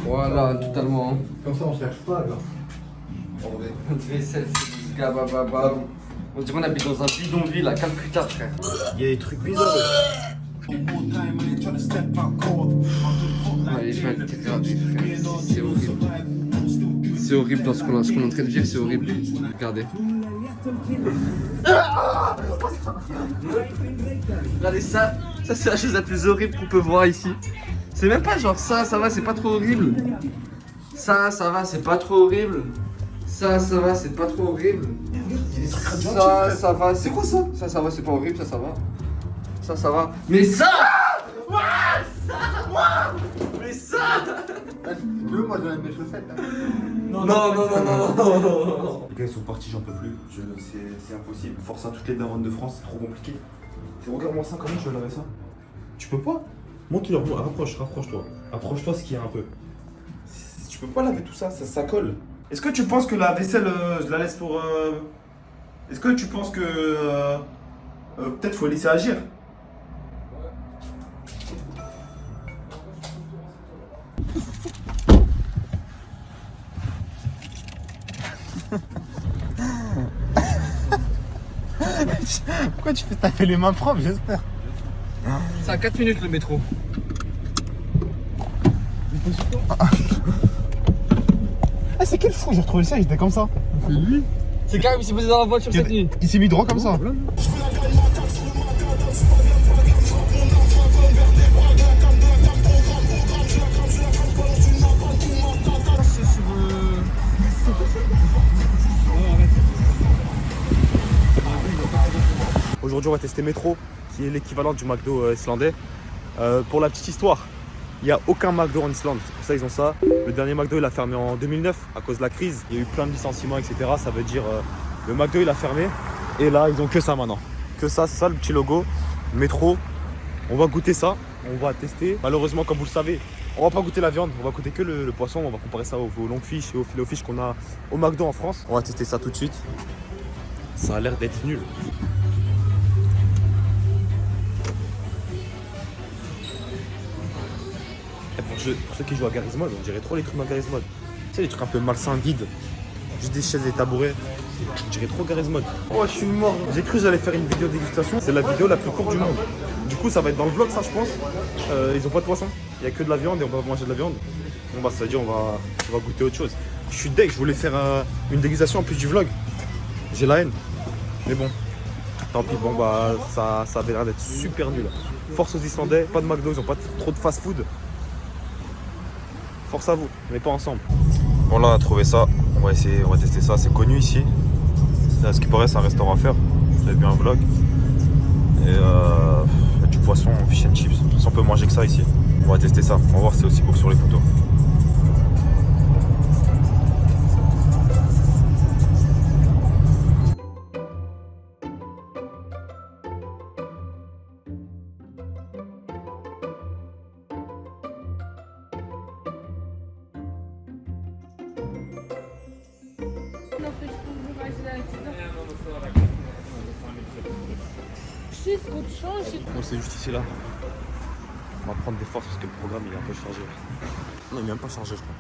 Voilà, totalement. Comme ça, on cherche pas, là. Vaisselle, c'est gabababa. On dirait qu'on habite dans un bidonville à Calcutta, frère. Il y a des trucs bizarres. Allez, je vais être dégradé, frère. C'est horrible. C'est horrible dans ce qu'on est en train de vivre, c'est horrible. Regardez. Regardez ça. Ça, c'est la chose la plus horrible qu'on peut voir ici. C'est même pas genre ça va, c'est pas trop horrible. Ça va, c'est pas trop horrible. Ça va, c'est pas trop horrible. Ça va, c'est quoi ça? Ça va, c'est pas horrible, ça va. Ça va. Mais ça! Mais ça! Tu veux, moi, je vais mettre mes chaussettes. Non. Les gars, ils sont partis, j'en peux plus. C'est impossible. Force à toutes les daronnes de France, c'est trop compliqué. Regarde-moi ça, comment je vais laver ça? Tu peux pas? Moi qui leur rapproche-toi. Approche-toi ce qu'il y a un peu. Tu peux pas laver tout ça, ça colle. Est-ce que tu penses que la vaisselle, je la laisse pour... Est-ce que tu penses que... peut-être faut laisser agir? Pourquoi tu fais taper les mains propres, j'espère? C'est à 4 minutes le métro. Ah, c'est quel fou, j'ai retrouvé ça, il était comme ça. C'est lui. C'est quand même il s'est posé dans la voiture cette nuit. Il s'est mis droit comme ça. Aujourd'hui, on va tester Metro, qui est l'équivalent du McDo islandais. Pour la petite histoire, il n'y a aucun McDo en Islande, c'est pour ça qu'ils ont ça. Le dernier McDo, il a fermé en 2009 à cause de la crise. Il y a eu plein de licenciements, etc. Ça veut dire le McDo, il a fermé. Et là, ils ont que ça maintenant. Que ça, c'est ça le petit logo. Metro. On va goûter ça, on va tester. Malheureusement, comme vous le savez, on va pas goûter la viande, on va goûter que le poisson. On va comparer ça aux longues fiches et aux filet fish qu'on a au McDo en France. On va tester ça tout de suite. Ça a l'air d'être nul. Pour ceux qui jouent à Garry's Mod, on dirait trop les trucs dans Garry's Mod. Tu sais, les trucs un peu malsains, vides. Juste des chaises et des tabourets. On dirait trop Garry's Mod. Oh, je suis mort. J'ai cru que j'allais faire une vidéo dégustation. C'est la vidéo la plus courte du monde. Du coup, ça va être dans le vlog, ça, je pense. Ils ont pas de poisson. Il y a que de la viande et on va manger de la viande. Bon, bah, ça veut dire on va goûter autre chose. Je suis deg, je voulais faire une dégustation en plus du vlog. J'ai la haine. Mais bon, tant pis. Bon, bah, ça avait l'air d'être super nul. Force aux Islandais, pas de McDo, ils ont pas trop de fast food. Force à vous, on n'est pas ensemble. Bon là on a trouvé ça, on va tester ça, c'est connu ici. À ce qui paraît c'est un restaurant à faire, vous avez vu un vlog. Et il y a du poisson, fish and chips. Si on peut manger que ça ici, on va tester ça, on va voir si c'est aussi beau que sur les photos. Bon, c'est juste ici là. On va prendre des forces parce que le programme il est un peu chargé. Non, il est même pas chargé, je crois.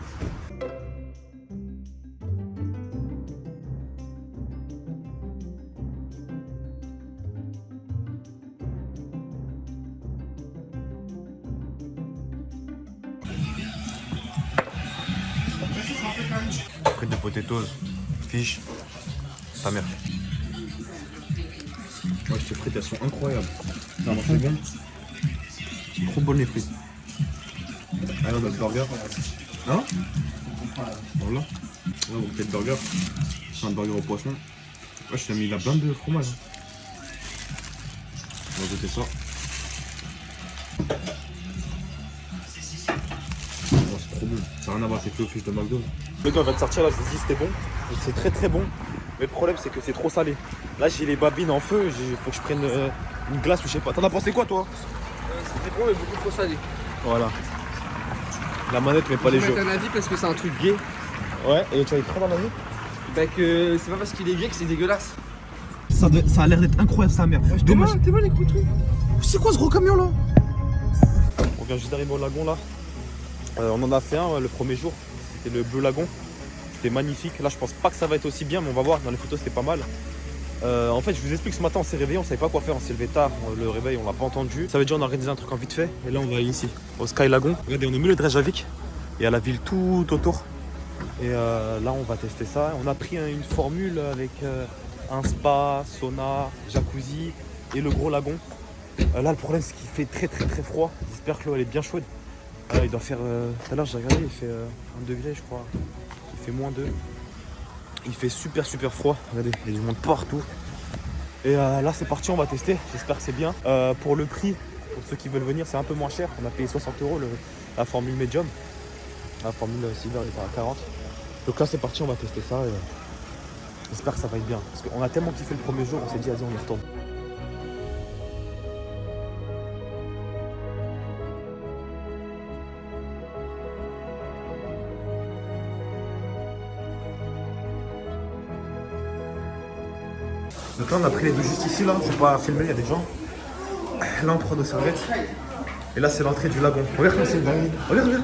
Frites de potatoes, fish, sa mère. Ouais, ces frites elles sont incroyables. Non, c'est bon. C'est trop bon les frites. Allez, on a le burger. Hein? Voilà. Là, on fait le burger. C'est un burger au poisson. Ouais, je t'ai mis la blinde de fromage. On va goûter ça. Oh, c'est trop bon. Ça n'a rien à voir avec les fiches de McDo. Le gars va te sortir là, je vous dis c'était bon. C'est très très bon. Mais le problème c'est que c'est trop salé. Là j'ai les babines en feu, il faut que je prenne une glace ou je sais pas. T'en as pensé quoi toi? C'était bon mais beaucoup trop salé. Voilà. La manette mais pas les jeux. Je vais mettre un avis parce que c'est un truc gay. Ouais, et tu as écrit dans la vie? Bah que c'est pas parce qu'il est gay que c'est dégueulasse. Ça a l'air d'être incroyable sa mère. Ouais, dommage. T'es mal les coups de trucs. C'est quoi ce gros camion là? On vient juste d'arriver au lagon là. On en a fait un le premier jour. C'était le Bleu Lagon. C'était magnifique. Là, je pense pas que ça va être aussi bien, mais on va voir. Dans les photos, c'était pas mal. En fait, je vous explique, ce matin, on s'est réveillé, on savait pas quoi faire. On s'est levé tard. Le réveil, on l'a pas entendu. Ça veut dire on a organisé un truc en vite fait. Et là, on va aller ici, au Sky Lagon. Regardez, on est au milieu de Reykjavik. Il y a la ville tout autour. Et là, on va tester ça. On a pris une formule avec un spa, sauna, jacuzzi et le gros lagon. Là, le problème, c'est qu'il fait très froid. J'espère que l'eau elle est bien chaude. Il doit faire. Tout à l'heure, j'ai regardé, il fait 1 degré, je crois. Il fait -2. Il fait super froid. Regardez, il y a du monde partout. Et là, c'est parti, on va tester. J'espère que c'est bien. Pour le prix, pour ceux qui veulent venir, c'est un peu moins cher. On a payé 60 € la formule médium. La formule silver, elle était à 40. Donc là, c'est parti, on va tester ça. Et j'espère que ça va être bien. Parce qu'on a tellement kiffé le premier jour, on s'est dit, vas-y, on y retourne. Donc là, on a pris les deux juste ici, là. Je vais pas filmer, il y a des gens. Là, on prend nos serviettes. Et là, c'est l'entrée du lagon. Regarde comme c'est dingue. Regarde.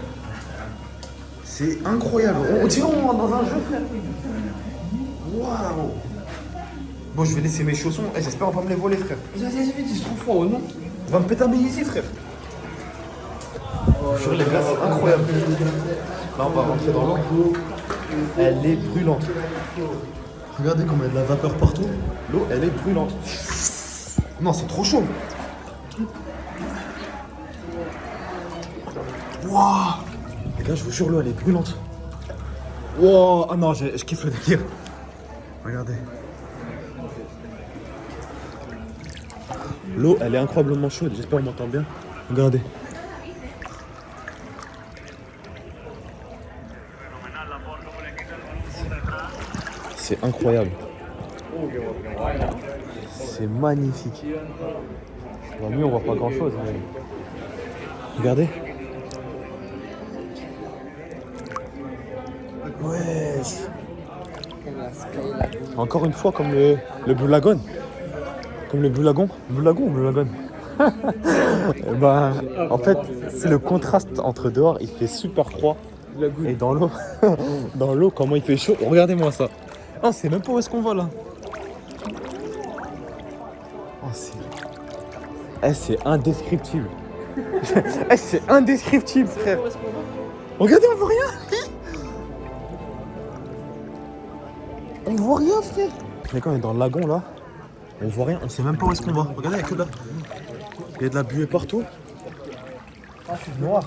C'est incroyable. On dirait qu'on rentre dans un jeu, frère. Waouh. Bon, je vais laisser mes chaussons. J'espère qu'on va pas me les voler, frère. Vas-y, vite, c'est trop froid, non? On va me péter un billet ici, frère. Sur les glaces, c'est incroyable. Là, on va rentrer dans l'eau. Elle est brûlante. Regardez comme il y a de la vapeur partout. L'eau, elle est brûlante. Non, c'est trop chaud. Waouh. Les gars, je vous jure, l'eau, elle est brûlante. Waouh. Ah non, je kiffe le délire. Regardez. L'eau, elle est incroyablement chaude. J'espère qu'on m'entend bien. Regardez. C'est incroyable. C'est magnifique. Bon, mieux, on voit pas grand chose. Mais... regardez. Ouais. Encore une fois, comme le Blue Lagoon. Comme le Blue Lagon. Blue Lagon ou Blue Lagoon? Bah, en fait, c'est le contraste entre dehors, il fait super froid. Et dans l'eau, comment il fait chaud. Regardez-moi ça. Oh, c'est même pas où est-ce qu'on va là. Oh, c'est indescriptible. C'est indescriptible, frère. Regardez, on voit rien. On voit rien, frère. Mais quand on est dans le lagon là, on voit rien. On sait même pas où est-ce qu'on va. Regardez, il y a que là. Il y a de la buée partout. C'est noir.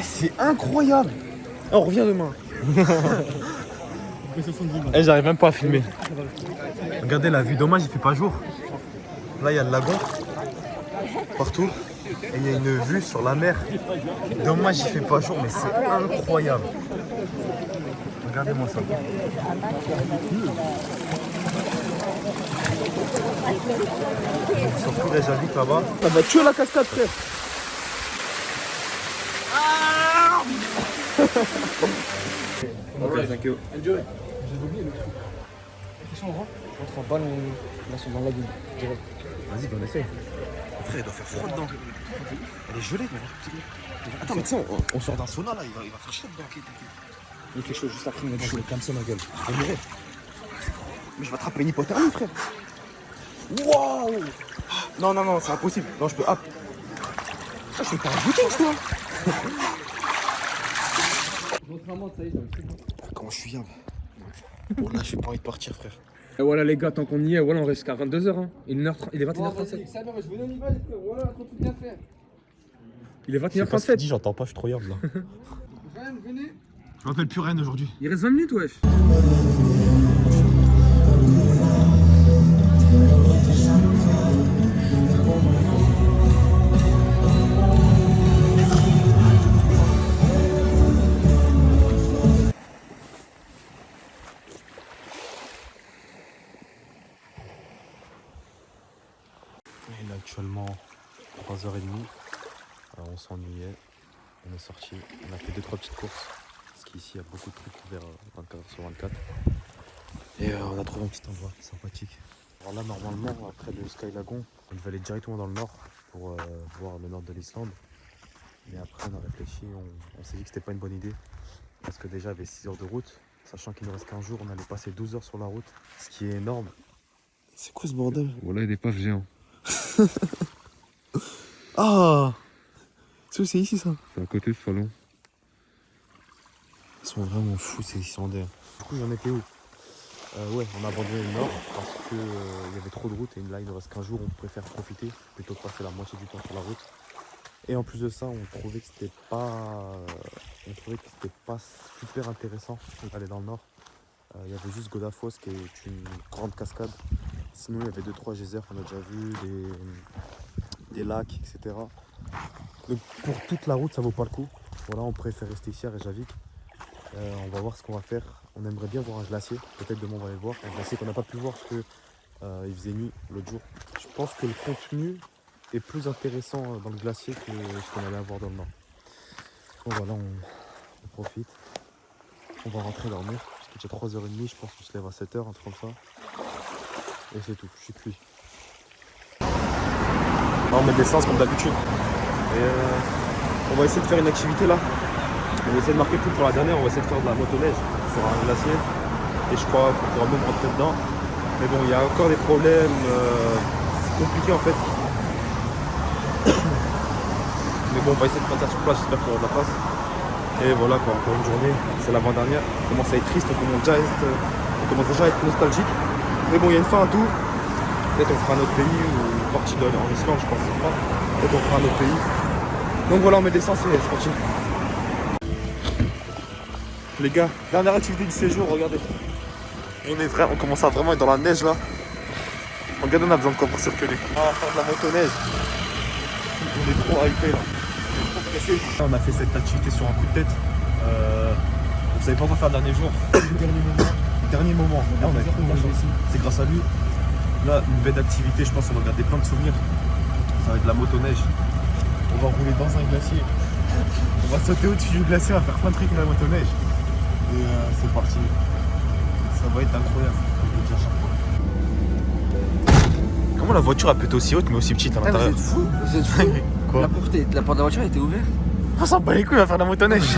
C'est incroyable. On revient demain. J'arrive même pas à filmer. Regardez la vue, dommage il fait pas jour. Là il y a le lagon partout. Et il y a une vue sur la mer. Dommage il fait pas jour, mais c'est incroyable. Regardez-moi ça. Sur tout Reykjavik là-bas. Ça va tuer la cascade, frère. Alright, thank you. Enjoy. J'ai oublié le truc. Qu'est-ce qu'on rentre? On rentre en ballon, là, sur dans la lagune, direct. Vas-y, on essaye. Frère, il doit faire froid dedans. Elle est gelée. Attends, mais tu sais, on sort d'un sauna là, il va faire chaud dedans. Il fait chaud juste après, il m'a chaud, comme ça, ma gueule. Je vais mourir. Mais je vais attraper une hypothermie, frère. Waouh. Non, c'est impossible. Non, je peux. Ah, je fais pas un bouteille, toi. Comment je suis viable. Bon, là, j'ai pas envie de partir, frère. Et voilà, les gars, tant qu'on y est, voilà, on reste jusqu'à 22h. Hein. Il est 21h37. Voilà, trop tout bien faire. Il est Je sais pas ce 21h37. qu'il dit, j'entends pas, je suis trop yable là. Ryan, venez. Je m'appelle plus Rennes aujourd'hui. Il reste 20 minutes, wesh. Il est actuellement 3h30. On s'ennuyait. On est sorti. On a fait 2-3 petites courses. Parce qu'ici, il y a beaucoup de trucs ouverts 24h sur 24. Et on a trouvé un petit endroit sympathique. Alors là, normalement, après le Sky Lagoon, on devait aller directement dans le nord pour voir le nord de l'Islande. Mais après, on a réfléchi, on s'est dit que c'était pas une bonne idée. Parce que déjà, il y avait 6 heures de route. Sachant qu'il nous reste qu'un jour, on allait passer 12 heures sur la route. Ce qui est énorme. C'est quoi ce bordel? Voilà, il y a des paves géants. Ah! C'est ici ça? C'est à côté de salon. Ils sont vraiment fous ces Islandais. Du coup, j'en étais où? Ouais, on a abandonné le nord parce que il y avait trop de route et là il ne reste qu'un jour, on préfère profiter plutôt que passer la moitié du temps sur la route. Et en plus de ça, on trouvait que c'était pas super intéressant d'aller dans le nord. Il y avait juste Godafoss qui est une grande cascade. Sinon il y avait 2-3 geysers qu'on a déjà vu, des lacs, etc. Donc pour toute la route ça vaut pas le coup. Voilà, on préfère rester ici à Reykjavik. On va voir ce qu'on va faire. On aimerait bien voir un glacier. Peut-être demain on va aller le voir. Un glacier qu'on n'a pas pu voir parce que il faisait nuit l'autre jour. Je pense que le contenu est plus intéressant dans le glacier que ce qu'on allait avoir dans le nord. Donc voilà, on profite. On va rentrer dormir. Parce qu'il est 3h30, je pense qu'on se lève à 7h, un truc comme ça. Et c'est tout, je suis cuit. Là on met de l'essence comme d'habitude. Et on va essayer de faire une activité là. On va essayer de marquer le coup pour la dernière, on va essayer de faire de la motoneige sur un glacier. Et je crois qu'on pourra même rentrer dedans. Mais bon, il y a encore des problèmes. C'est compliqué en fait. Mais bon, on va essayer de prendre ça sur place, j'espère qu'on aura de la place. Et voilà quoi, encore une journée, c'est l'avant-dernière. On commence à être triste, on commence déjà à être nostalgique. Mais bon, il y a une fin à tout. Peut-être on fera un autre pays ou une partie en Islande, je pense pas. Peut-être on fera un autre pays. Donc voilà, on met de l'essence et c'est parti. Les gars, dernière activité du séjour, regardez. On commence à vraiment être dans la neige là. Regardez, on a besoin de quoi pour circuler. On va faire de la motoneige. On est trop hypé là. On est trop pressé. On a fait cette activité sur un coup de tête. On savait pas quoi faire le dernier jour. Dernier moment. Là, on a trop de chance. C'est grâce à lui. Là, une belle activité, je pense qu'on va garder plein de souvenirs. Ça va être de la motoneige. On va rouler dans un glacier. On va sauter au-dessus du glacier, on va faire plein de trucs avec la motoneige. Et c'est parti. Ça va être incroyable. Comment la voiture a pu être aussi haute mais aussi petite à l'intérieur? Vous êtes fou. Quoi? La porte de la voiture était ouverte. On s'en bat les couilles, on va faire de la motoneige.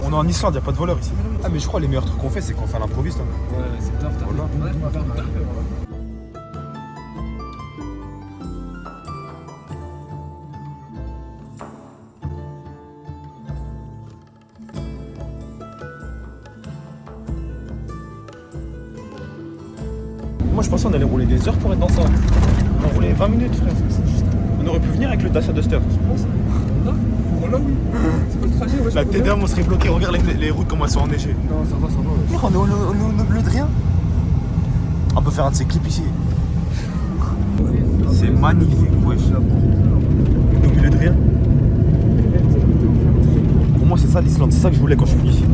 On est en Islande, il n'y a pas de voleur ici. Ah mais je crois que les meilleurs trucs qu'on fait c'est qu'on fait à l'improviste. Ouais, c'est top, Voilà. Moi je pensais qu'on allait rouler des heures pour être dans ça. On a roulé 20 minutes frère. On aurait pu venir avec le Dacia Duster. Voilà, oui. C'est pas le trajet, ouais. La TDM on serait bloqué, regarde les routes comment elles sont enneigées. Non, ça va, ça va. On est au milieu de rien. On peut faire un de ces clips ici. C'est magnifique, wesh. On est au milieu de rien. Pour moi c'est ça l'Islande, c'est ça que je voulais quand je suis venu ici.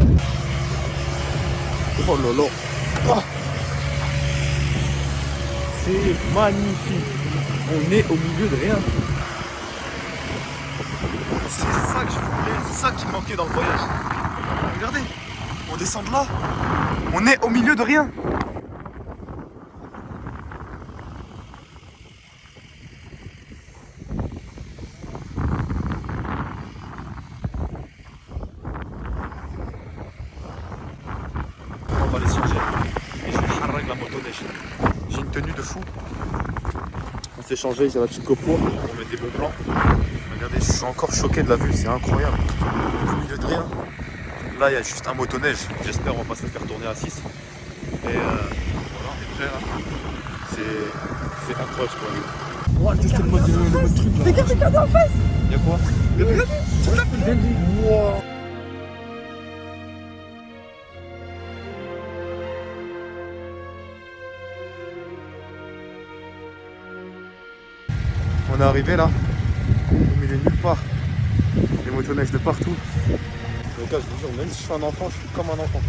Oh là là. Ah. C'est magnifique. On est au milieu de rien. C'est ça que je voulais, c'est ça qui manquait dans le voyage. Regardez, on descend de là. On est au milieu de rien. On va les changer. Et je vais harag la motoneige. J'ai une tenue de fou. On s'est changé, j'ai la petite GoPro, on met des bons plans. Regardez, je suis encore choqué de la vue, c'est incroyable. Au milieu de rien. Là, il y a juste un motoneige. J'espère on va pas se le faire tourner à 6. Et voilà, on est prêt là. C'est incroyable quoi. On va tester le mode truc là. Regarde en face. Y'a quoi? Wow. On est arrivé là, au milieu de nulle part. Les motoneiges de partout. Les gars, je vous jure, même si je suis un enfant, je suis comme un enfant.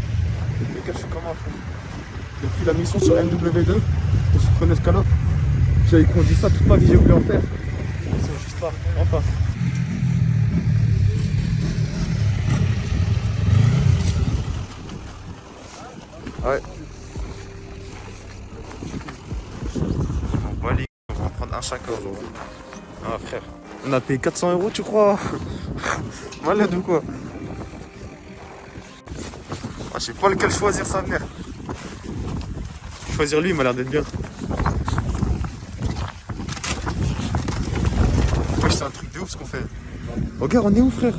Les gars, je suis comme un fou. Depuis la mission sur MW2, pour Sucre Escalope, j'avais conduit ça toute ma vie, j'ai voulu en faire. Ils sont juste là, en face. Ouais. chacun aujourd'hui. Ah frère, on a payé 400 euros tu crois? Malade ou quoi? Ah, je sais pas lequel choisir sa mère. Choisir lui, il m'a l'air d'être bien. Ouais, c'est un truc de ouf ce qu'on fait. Regarde, on est où frère?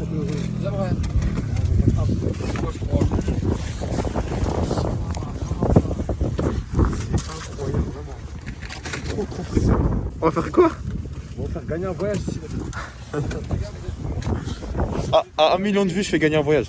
Trop pressé. On va faire quoi? On va faire gagner un voyage ici. À 1 million de vues, je fais gagner un voyage.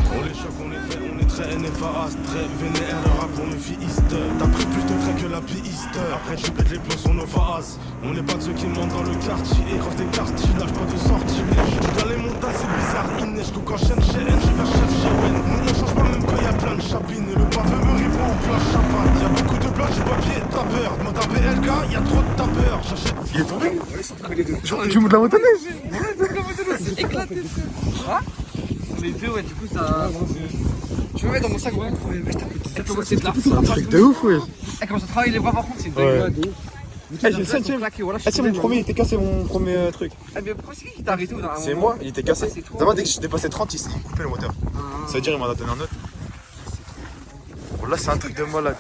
On les choque, on les fait, on est très NFAS, très vénère, le rap on le fiste. T'as pris plus de crack que la piste. Après tu pètes les plombs sur nos faces. On n'est pas de ceux qui montent dans le quartier. Et quand t'es quartier, lâche pas de sortilège. Dans les montagnes c'est bizarre, il neige. Tout quand chaîne chez N, j'y vais chef chez Wen. Nous on change pas même quand y'a plein de chapines. Et le pavé me répond en place chapagne. Y'a beaucoup de blocs, j'ai papier et tapeur. Demande à BLK, y'a trop de tapeurs. J'achète. Il est tombé? Tu montes la motoneige? C'est éclaté. Ah les deux, ouais, du coup ça. Tu peux mettre dans mon sac, ouais. C'est de la frappe. De ouf, ouais. Eh, comment ça travaille les bras par contre, c'est une Ouais. dingue. J'ai le 7ème. Ah, c'est mon premier, il était cassé mon premier truc. Eh, mais pourquoi c'est qui t'a arrêté au dernier C'est moment? moi, il était cassé. C'est toi. D'abord, dès que je dépassais 30, il s'est coupé le moteur. Ça veut dire qu'il m'en a donné un autre. Bon, là, c'est un truc de malade.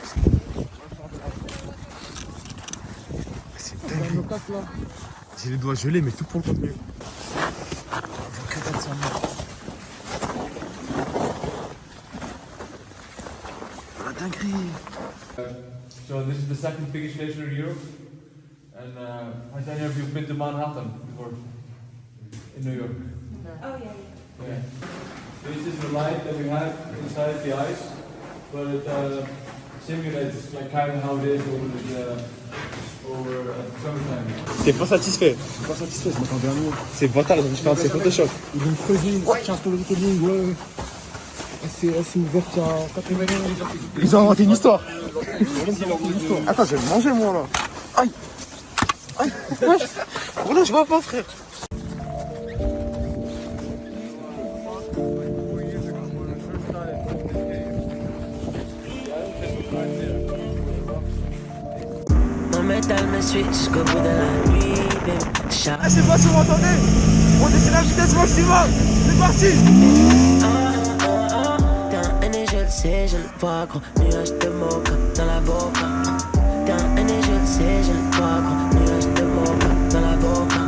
C'est dingue. J'ai les doigts gelés, mais tout pour le contenu. La dinguerie. So this is the second biggest glacier in Europe, and I don't know if you've been to Manhattan before, in New York. Oh yeah. Yeah. This is the light that we have inside the ice, but it simulates like kind of how it is over summertime. T'es pas satisfait? Je suis pas satisfait, je m'attendais à mieux. C'est bâtard, ils ont dû faire un de ces Photoshop. Ils vont me creuser une sortie un storytelling, ouais. Elle s'est ouverte il y a 4 minutes. Ils ont inventé une histoire. Attends, je vais le manger moi là. Aïe. Aïe. Wesh. Voilà, je vois pas frère. Mon métal me suit jusqu'au bout de la nuit, baby. Ah, je sais pas si vous m'entendez. On est à la vitesse maximum. C'est parti. Je le sais, je le vois, gros nuage de mocha dans la boca. Dans un et je le sais, je le vois, gros nuage de mocha dans la boca.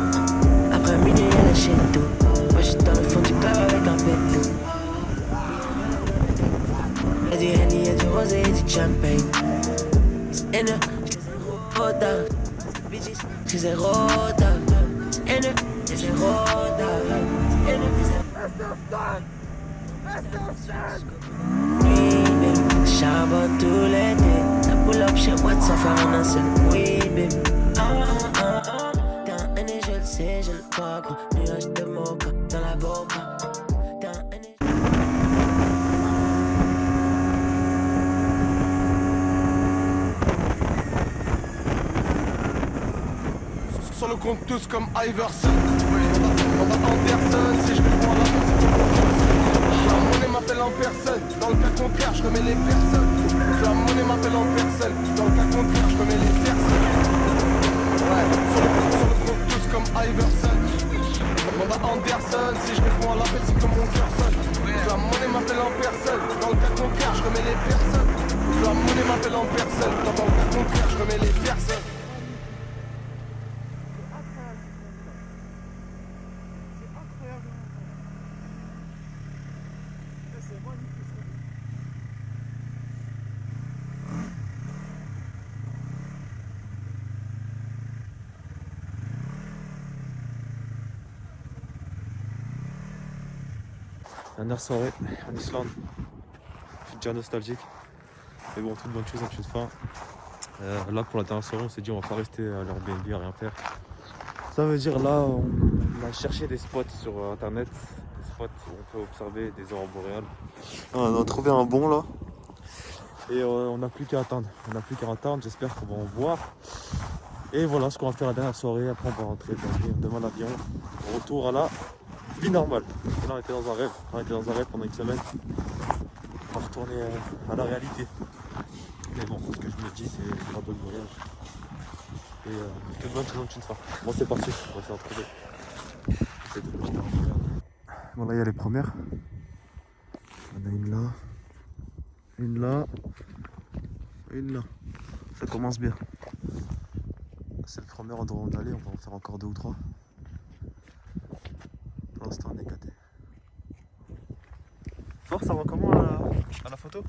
Après minuit, elle est chez tout. Moi, je suis dans le fond du club avec un pétou. Y'a du Henny, y'a du rosé, y'a du champagne. C'est haineux, j'ai zéro d'âme. Bitches, j'ai zéro d'âme. C'est haineux, j'ai zéro d'âme. C'est haineux, j'ai zéro d'âme. Oui, baby, charbonne tout l'été. Ça pull up chez moi sans faire un seul. Oui, baby. Dans un et je le sais, je le vois, gros nuage de mocha dans la boca. Dans un et Sur le compte tous comme Iverson. On va Anderson, si je vais voir la personne. La monnaie m'appelle en personne. Dans le cas contraire, je remets les personnes. La monnaie m'appelle en personne. Dans le cas contraire, je remets les personnes. Ouais, sur le compte tous comme Iverson. On va Anderson, si je vais voir la personne, c'est comme mon cœur sonne. La monnaie m'appelle en personne. Dans le cas contraire, je remets les personnes. flamme, mon nez m'appelle en personne. T'entends le contraire, je remets les personnes. Dernière soirée en Islande. Je suis déjà nostalgique. Mais bon, toute bonne chose en toute fin. Là, pour la dernière soirée, on s'est dit on va pas rester à l'Airbnb à rien faire. Ça veut dire là, on a cherché des spots sur internet, des spots où on peut observer des aurores boréales. On a trouvé un bon là. Et on n'a plus qu'à attendre. On n'a plus qu'à attendre, j'espère qu'on va en voir. Et voilà ce qu'on va faire la dernière soirée. Après, on va rentrer demain l'avion. Retour à la vie normale. Et là, on était dans un rêve. On était dans un rêve pendant une semaine. On va retourner à la réalité. Mais bon, ce que je me dis, c'est un bon voyage. Et toute bonne chose une fois. Bon, c'est parti. On va se retrouver. Bon, là, il y a les premières. On a une là. Une là. Une là. Ça commence bien. C'est le premier endroit où on allait. On va en faire encore 2 ou 3. Pour l'instant, on est gâté. Fort, ça va comment à la photo?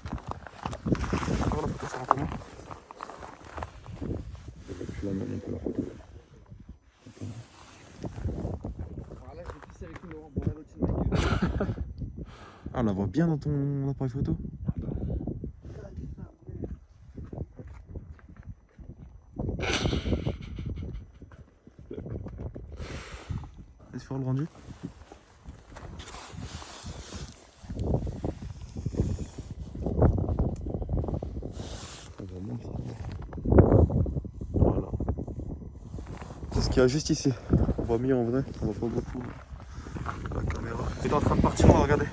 Comment la photo, ça va comment? Je la mets un peu la photo. Là, je vais pisser avec lui, Laurent. Bon, là, l'autre, Ah, on la voit bien dans ton appareil photo? Laisse faire le rendu. Voilà. C'est ce qu'il y a juste ici. On voit mieux en vrai, on voit pas beaucoup la caméra. Elle est en train de partir, on va regarder.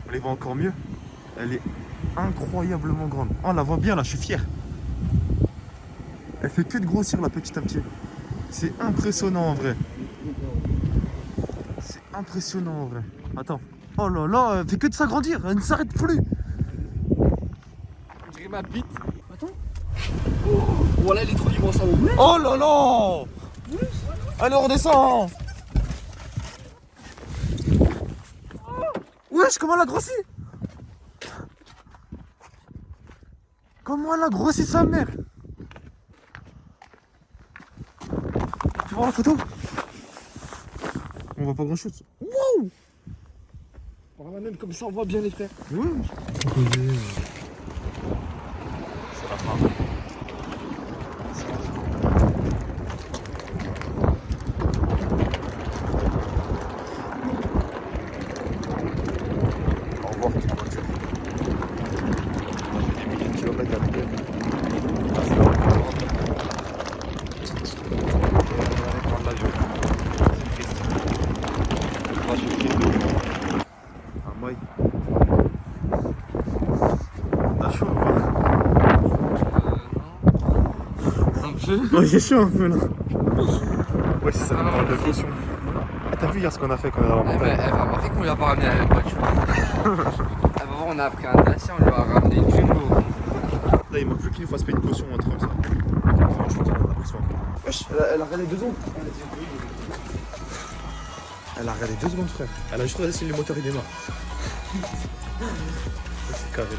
On les voit encore mieux. Elle est incroyablement grande. Oh, on la voit bien là, je suis fier. Elle fait que de grossir là petit à petit. C'est impressionnant en vrai. C'est impressionnant en vrai. Attends. Oh là là, elle fait que de s'agrandir, elle ne s'arrête plus. On dirait ma bite. Attends. Oh, voilà, elle est trop immense en haut. Oh là là. Allez, on redescend. Wesh, comment elle a grossi? Comment elle a grossi sa mère? Tu vois la photo? On voit pas grand chose. Wow! Voilà, même comme ça, on voit bien les frères. Ouais. C'est la fin. C'est la fin. Au revoir toute voiture. On a fait des milliers de kilomètres avec elle. Là, c'est la fin. On va prendre l'avion. C'est triste. Moi, je suis triste de ouf. Ah, moi. T'as chaud ou pas? Un peu. Ouais, j'ai chaud un peu là. Ouais, c'est ça, on parle de caution. Ah, t'as vu hier ce qu'on a fait quand on a remonté? Elle va remarquer qu'on lui a pas ramené la voiture. Elle va voir, on a pris un Dacia, on lui a ramené une Twingo. Là, il manque plus qu'il nous fasse payer une caution ou un truc comme ça. Franchement, on a pris soin. Wesh, elle a regardé 2 secondes. Elle a regardé 2 secondes, frère. Elle a juste regardé si le moteur il démarre. C'est carré.